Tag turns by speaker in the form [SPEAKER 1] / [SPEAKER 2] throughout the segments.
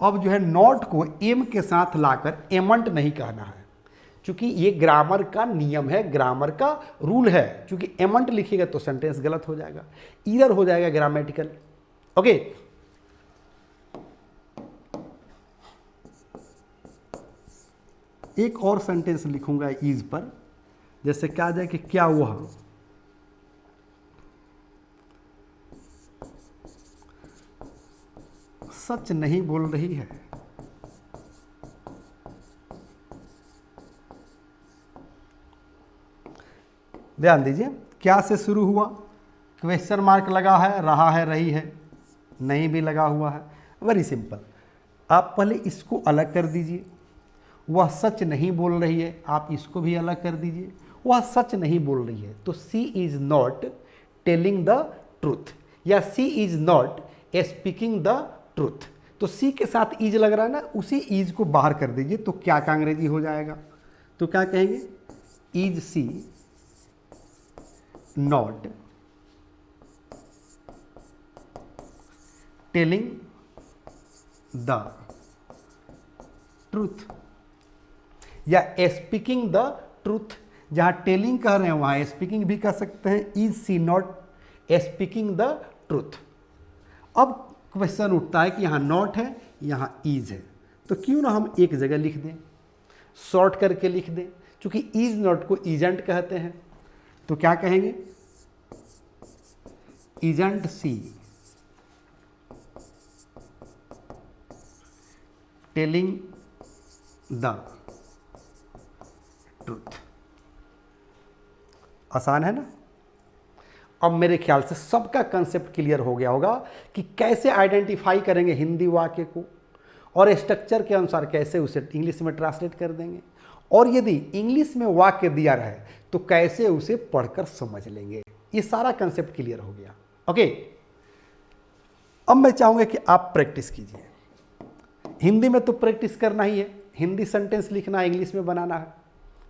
[SPEAKER 1] अब जो है नॉट को एम के साथ लाकर एमंट नहीं कहना है, क्योंकि ये ग्रामर का नियम है, ग्रामर का रूल है। क्योंकि एमंट लिखिएगा तो सेंटेंस गलत हो जाएगा, ईरर हो जाएगा ग्रामेटिकल। ओके, एक और सेंटेंस लिखूंगा इज पर, जैसे क्या जाए कि क्या वह सच नहीं बोल रही है। ध्यान दीजिए, क्या से शुरू हुआ, क्वेश्चन मार्क लगा है, रहा है, रही है, नहीं भी लगा हुआ है। वेरी सिंपल, आप पहले इसको अलग कर दीजिए, वह सच नहीं बोल रही है, आप इसको भी अलग कर दीजिए, वह सच नहीं बोल रही है। तो she is not telling the truth, या she is not speaking the truth. तो सी के साथ इज लग रहा है ना, उसी इज को बाहर कर दीजिए, तो क्या का अंग्रेजी हो जाएगा, तो क्या कहेंगे, is she not telling the truth, या स्पीकिंग द ट्रूथ। जहां टेलिंग कह रहे हैं वहां स्पीकिंग भी कह सकते हैं, is she not speaking the truth. अब क्वेश्चन उठता है कि यहाँ नॉट है, यहाँ इज है, तो क्यों ना हम एक जगह लिख दें, शॉर्ट करके लिख दें, क्योंकि इज नॉट को इजेंट कहते हैं। तो क्या कहेंगे, isn't she telling the truth. आसान है ना। अब मेरे ख्याल से सबका कंसेप्ट क्लियर हो गया होगा कि कैसे आइडेंटिफाई करेंगे हिंदी वाक्य को, और स्ट्रक्चर के अनुसार कैसे उसे इंग्लिश में ट्रांसलेट कर देंगे, और यदि इंग्लिश में वाक्य दिया रहे तो कैसे उसे पढ़कर समझ लेंगे। ये सारा कंसेप्ट क्लियर हो गया। ओके, अब मैं चाहूंगा कि आप प्रैक्टिस कीजिए। हिंदी में तो प्रैक्टिस करना ही है, हिंदी सेंटेंस लिखना है, इंग्लिश में बनाना है।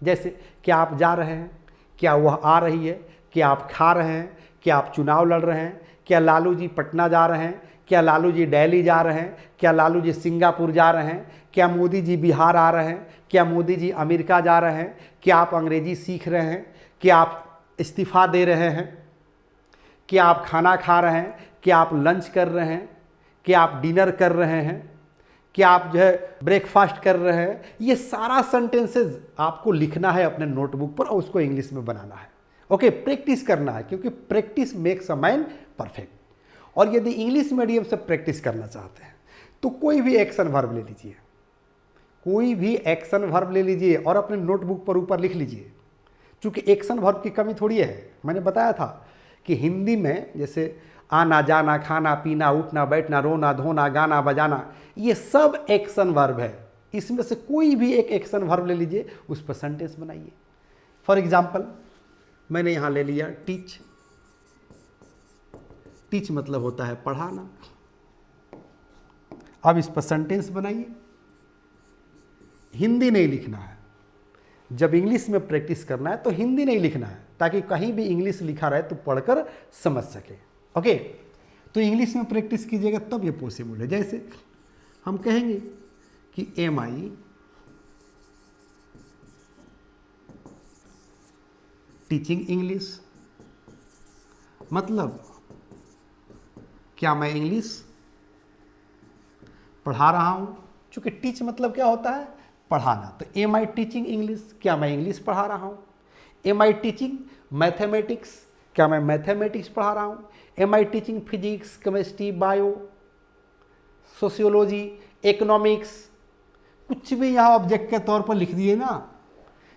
[SPEAKER 1] जैसे क्या आप जा रहे हैं, क्या वह आ रही है, क्या आप खा रहे हैं, क्या आप चुनाव लड़ रहे हैं, क्या लालू जी पटना जा रहे हैं, क्या लालू जी दिल्ली जा रहे हैं, क्या लालू जी सिंगापुर जा रहे हैं, क्या मोदी जी बिहार आ रहे हैं, क्या मोदी जी अमेरिका जा रहे हैं, क्या आप अंग्रेजी सीख रहे हैं, क्या आप इस्तीफा दे रहे हैं, क्या आप खाना खा रहे हैं, क्या आप लंच कर रहे हैं, क्या आप डिनर कर रहे हैं, क्या आप जो है ब्रेकफास्ट कर रहे हैं। ये सारा सेंटेंसेस आपको लिखना है अपने नोटबुक पर और उसको इंग्लिश में बनाना है। ओके, प्रैक्टिस करना है, क्योंकि practice makes a man perfect. और यदि इंग्लिश मीडियम से प्रैक्टिस करना चाहते हैं तो कोई भी एक्शन वर्ब ले लीजिए, कोई भी एक्शन वर्ब ले लीजिए और अपने नोटबुक पर ऊपर लिख लीजिए, क्योंकि एक्शन वर्ब की कमी थोड़ी है। मैंने बताया था कि हिंदी में जैसे आना जाना, खाना पीना, उठना बैठना, रोना धोना, गाना बजाना, ये सब एक्शन वर्ब है। इसमें से कोई भी एक एक्शन वर्ब ले लीजिए, उस पर सेंटेंस बनाइए। फॉर एग्जाम्पल मैंने यहां ले लिया टीच। टीच मतलब होता है पढ़ाना। अब इस पर सेंटेंस बनाइए। हिंदी नहीं लिखना है, जब इंग्लिश में प्रैक्टिस करना है तो हिंदी नहीं लिखना है, ताकि कहीं भी इंग्लिश लिखा रहे तो पढ़कर समझ सके। ओके, तो इंग्लिश में प्रैक्टिस कीजिएगा तब ये पॉसिबल है। जैसे हम कहेंगे कि एम आई टीचिंग इंग्लिश, मतलब क्या मैं इंग्लिश पढ़ा रहा हूं। चूंकि टीच मतलब क्या होता है, पढ़ाना, तो एम आई टीचिंग इंग्लिश, क्या मैं इंग्लिश पढ़ा रहा हूं। एम आई टीचिंग मैथमेटिक्स, क्या मैं मैथमेटिक्स पढ़ा रहा हूं। Am I teaching physics, chemistry, bio, sociology, economics, कुछ भी यहाँ ऑब्जेक्ट के तौर पर लिख दिए ना।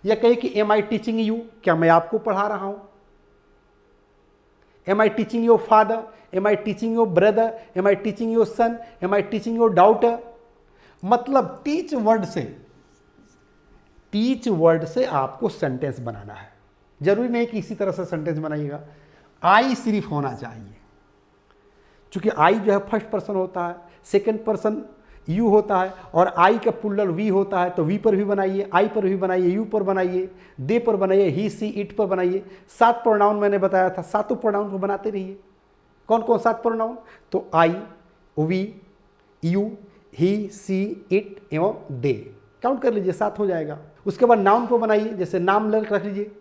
[SPEAKER 1] या कहे कि एम आई टीचिंग यू, क्या मैं आपको पढ़ा रहा हूं। Am I teaching your father, am I teaching your brother, am I teaching your son, am I teaching your daughter. मतलब टीच वर्ड से आपको सेंटेंस बनाना है। जरूरी नहीं कि इसी तरह से सेंटेंस बनाइएगा, आई सिर्फ होना चाहिए। क्योंकि आई जो है फर्स्ट पर्सन होता है, सेकंड पर्सन यू होता है, और आई का प्लूरल वी होता है, तो वी पर भी बनाइए, आई पर भी बनाइए, यू पर बनाइए, दे पर बनाइए, ही सी इट पर बनाइए। 7 प्रोनाउन मैंने बताया था, 7 प्रोनाउन को बनाते रहिए। कौन कौन 7 प्रोनाउन, तो I, we, you, he, she, it एवं दे। काउंट कर लीजिए, 7 हो जाएगा। उसके बाद नाउन को बनाइए, जैसे नाम रख लीजिए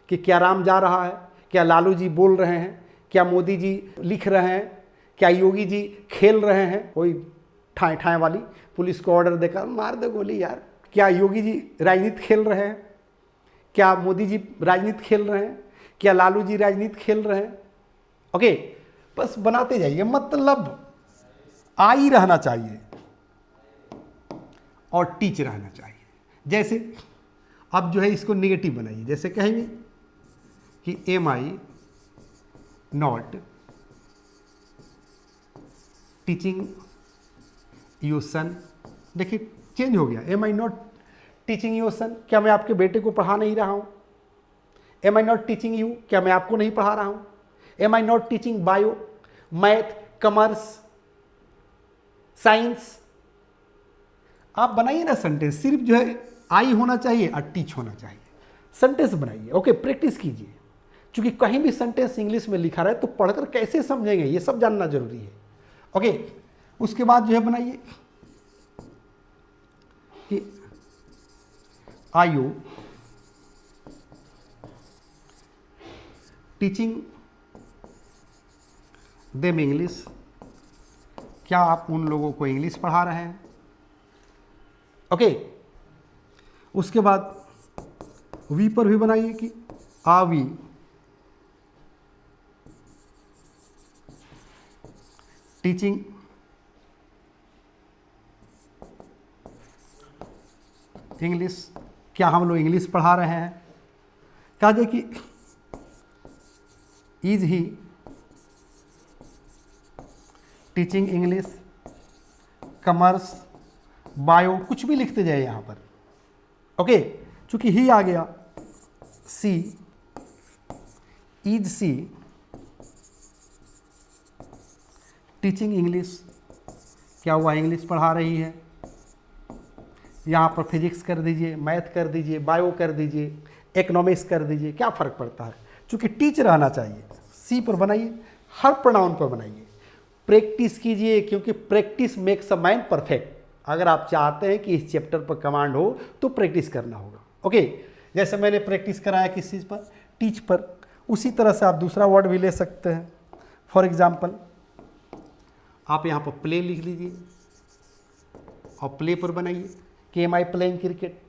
[SPEAKER 1] कि क्या राम जा रहा है, क्या लालू जी बोल रहे हैं, क्या मोदी जी लिख रहे हैं, क्या योगी जी खेल रहे हैं, कोई ठाए ठाए वाली पुलिस को ऑर्डर देकर मार दे गोली यार, क्या योगी जी राजनीति खेल रहे हैं, क्या मोदी जी राजनीति खेल रहे हैं, क्या लालू जी राजनीति खेल रहे हैं। ओके, बस बनाते जाइए, मतलब आई रहना चाहिए और टीच रहना चाहिए। जैसे अब जो है इसको नेगेटिव बनाइए, जैसे कहेंगे कि am I not teaching you son. देखिए चेंज हो गया, am I not teaching you son, क्या मैं आपके बेटे को पढ़ा नहीं रहा हूं? Am I not teaching you, क्या मैं आपको नहीं पढ़ा रहा हूं? Am I not teaching bio, math, commerce, science. आप बनाइए ना सेंटेंस, सिर्फ जो है आई होना चाहिए और टीच होना चाहिए, सेंटेंस बनाइए। ओके, प्रैक्टिस कीजिए, क्योंकि कहीं भी सेंटेंस इंग्लिश में लिखा रहे तो पढ़कर कैसे समझेंगे, ये सब जानना जरूरी है। ओके, उसके बाद जो है बनाइए कि are you teaching them English, क्या आप उन लोगों को इंग्लिश पढ़ा रहे हैं? ओके, उसके बाद वी पर भी बनाइए कि आर वी टीचिंग इंग्लिश, क्या हम लोग इंग्लिश पढ़ा रहे हैं? कहा जाए कि is he teaching English, commerce, bio, कुछ भी लिखते जाए यहाँ पर। ओके, चूंकि ही आ गया, सी, इज सी टीचिंग इंग्लिश, क्या हुआ इंग्लिश पढ़ा रही है? यहाँ पर फिजिक्स कर दीजिए, मैथ कर दीजिए, बायो कर दीजिए, इकोनॉमिक्स कर दीजिए, क्या फ़र्क पड़ता है, चूँकि टीच रहना चाहिए। सी पर बनाइए, हर प्रोनाउन पर बनाइए, प्रैक्टिस कीजिए, क्योंकि practice makes a man perfect. अगर आप चाहते हैं कि इस चैप्टर पर कमांड हो तो प्रैक्टिस करना होगा। ओके, जैसे मैंने प्रैक्टिस कराया किस चीज़ पर, टीच पर, उसी तरह से आप दूसरा वर्ड भी ले सकते हैं। फॉर एग्जाम्पल आप यहाँ पर प्ले लिख लीजिए और प्ले पर बनाइए कि am I playing cricket,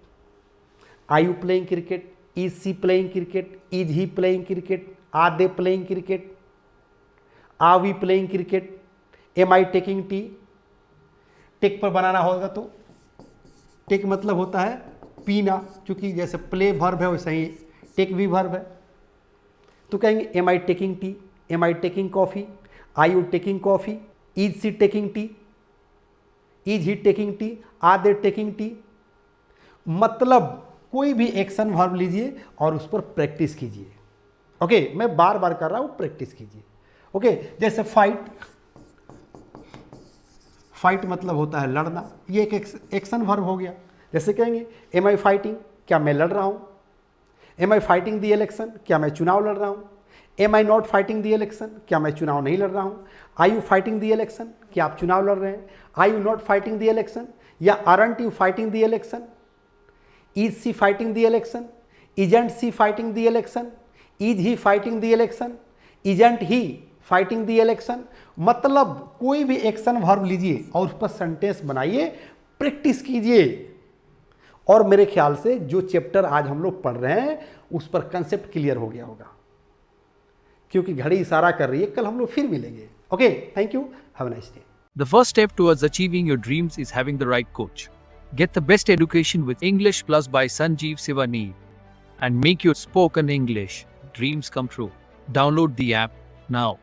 [SPEAKER 1] are you playing cricket, is she playing cricket, is he playing cricket, are they playing cricket, are we playing cricket, am I taking tea. Take पर बनाना होगा तो टेक मतलब होता है पीना, क्योंकि जैसे प्ले वर्ब है वैसे ही टेक भी वर्ब है। तो कहेंगे am I taking tea, am I taking coffee, are you taking coffee, is she taking tea, is he taking tea, are they taking tea. मतलब कोई भी एक्शन वर्ब लीजिए और उस पर प्रैक्टिस कीजिए। ओके, मैं बार बार कर रहा हूँ, प्रैक्टिस कीजिए। ओके, जैसे फाइट, फाइट मतलब होता है लड़ना, ये एक एक्शन वर्ब हो गया। जैसे कहेंगे एम आई फाइटिंग, क्या मैं लड़ रहा हूँ? Am I fighting the election, क्या मैं चुनाव लड़ रहा हूँ? Am I not fighting the election, क्या मैं चुनाव नहीं लड़ रहा हूँ? Are you fighting the election, क्या आप चुनाव लड़ रहे हैं? Are you not fighting the election, या aren't you fighting the election? Is she fighting the election, isn't she fighting the election, is he fighting the election, isn't he fighting the election. मतलब कोई भी action verb लीजिए और उस पर sentence बनाइए, practice कीजिए। और मेरे ख्याल से जो चैप्टर आज हम लोग पढ़ रहे हैं उस पर कंसेप्ट क्लियर हो गया होगा, क्योंकि घड़ी इशारा कर रही है। कल हम लोग फिर मिलेंगे। Okay, thank you, have a nice day.
[SPEAKER 2] The first step towards achieving your dreams is having the right coach. Get the best education with English Plus by Sanjeev Sivaneer and make your spoken English dreams come true. Download the app now.